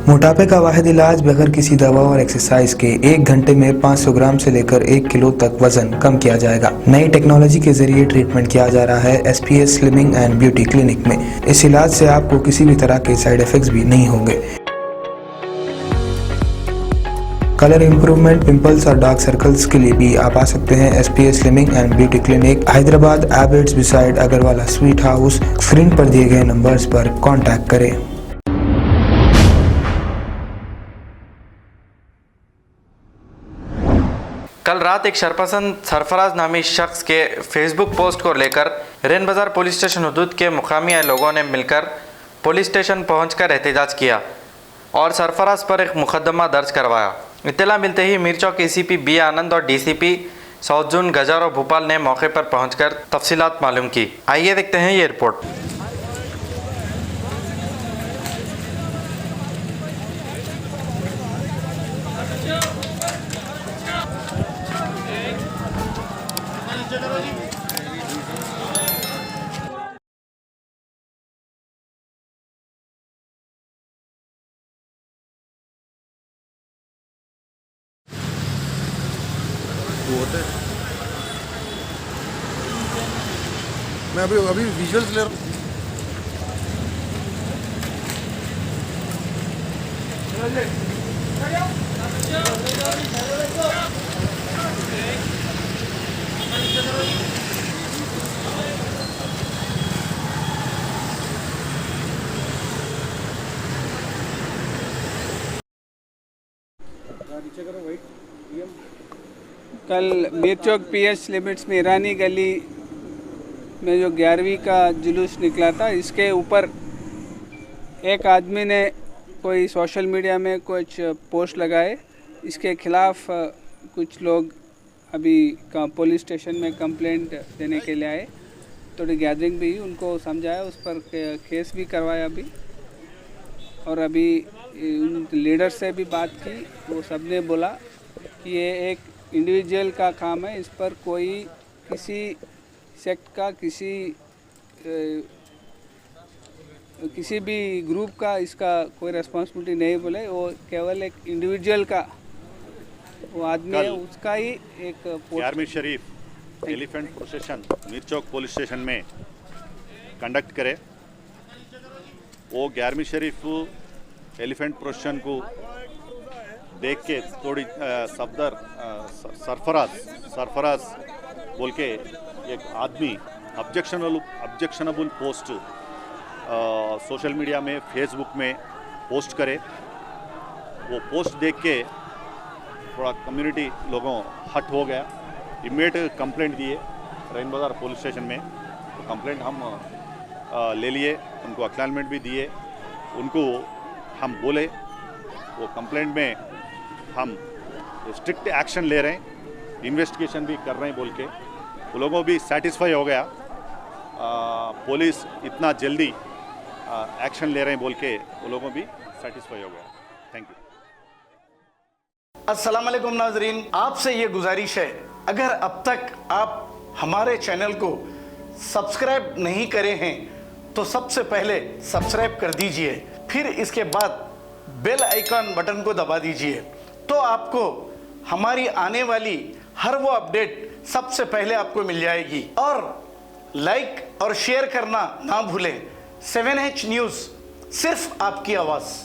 मोटापे का वाहिद इलाज बगैर किसी दवा और एक्सरसाइज के 1 घंटे में 500 ग्राम से लेकर 1 किलो तक वजन कम किया जाएगा। नई टेक्नोलॉजी के जरिए ट्रीटमेंट किया जा रहा है SPS slimming and beauty clinic में। इस इलाज से आपको किसी भी तरह के साइड इफेक्ट्स भी नहीं होंगे। कलर इंप्रूवमेंट, पिंपल्स और डार्क सर्कल्स के लिए भी आप आ सकते हैं SPS slimming and beauty clinic, Hyderabad, Abids beside Agarwala sweet house. Screen पर दिए गए नंबर्स पर कॉन्टैक्ट करें। कल रात एक शरपसंद सरफराज नामी शख्स के फेसबुक पोस्ट को लेकर रेन बाजार पुलिस स्टेशन हदूद के मुकामी लोगों ने मिलकर पुलिस स्टेशन पहुंचकर एहतजाज किया और सरफराज पर एक मुकदमा दर्ज करवाया। इत्तला मिलते ही मीरचौक ACP B आनंद और DCP साउथ जोन गजारो भोपाल ने मौके पर पहुंचकर तफसीलात मालूम की। आइए देखते हैं ये रिपोर्ट। मैं अभी विजुअल्स ले रहा हूँ। कल मीरचौक PS लिमिट्स में ईरानी गली में जो 11वीं का जुलूस निकला था, इसके ऊपर एक आदमी ने कोई सोशल मीडिया में कुछ पोस्ट लगाए। इसके खिलाफ कुछ लोग अभी पुलिस स्टेशन में कंप्लेंट देने के लिए आए। थोड़ी गैदरिंग भी, उनको समझाया, उस पर केस भी करवाया अभी। और अभी उन लीडर से भी बात की, वो सब ने बोला कि ये एक इंडिविजुअल का काम है, इस पर कोई किसी सेक्ट का, किसी भी ग्रुप का इसका कोई रिस्पॉन्सिबिलिटी नहीं बोले। वो केवल एक इंडिविजुअल का वो आदमी है, उसका ही एक 11वीं Sharif elephant procession Mirchowk police station में कंडक्ट करे। वो 11वीं शरीफ एलिफेंट प्रोसेशन को देख के थोड़ी सफदर सरफराज बोल के एक आदमी ऑब्जेक्शनबल पोस्ट सोशल मीडिया में, फेसबुक में पोस्ट करे। वो पोस्ट देख के थोड़ा कम्युनिटी लोगों हट हो गया। इमीडिएट कंप्लेंट दिए रेन बाजार पुलिस स्टेशन में। तो कंप्लेंट हम ले लिए, उनको एक्नॉलेजमेंट भी दिए। उनको हम बोले वो कंप्लेंट में हम स्ट्रिक्ट एक्शन ले रहे हैं, इन्वेस्टिगेशन भी कर रहे हैं बोल के वो लोगों भी सेटिस्फाई हो गया। पुलिस इतना जल्दी एक्शन ले रहे हैं बोल के वो लोगों भी सेटिस्फाई हो गया। Thank you. अस्सलाम वालेकुम नाजरीन, आपसे ये गुजारिश है, अगर अब तक आप हमारे चैनल को सब्सक्राइब नहीं करे हैं तो सबसे पहले सब्सक्राइब कर दीजिए, फिर इसके बाद बेल आइकन बटन को दबा दीजिए, तो आपको हमारी आने वाली हर वो अपडेट सबसे पहले आपको मिल जाएगी। और लाइक और शेयर करना ना भूलें। 7H न्यूज़, सिर्फ आपकी आवाज़।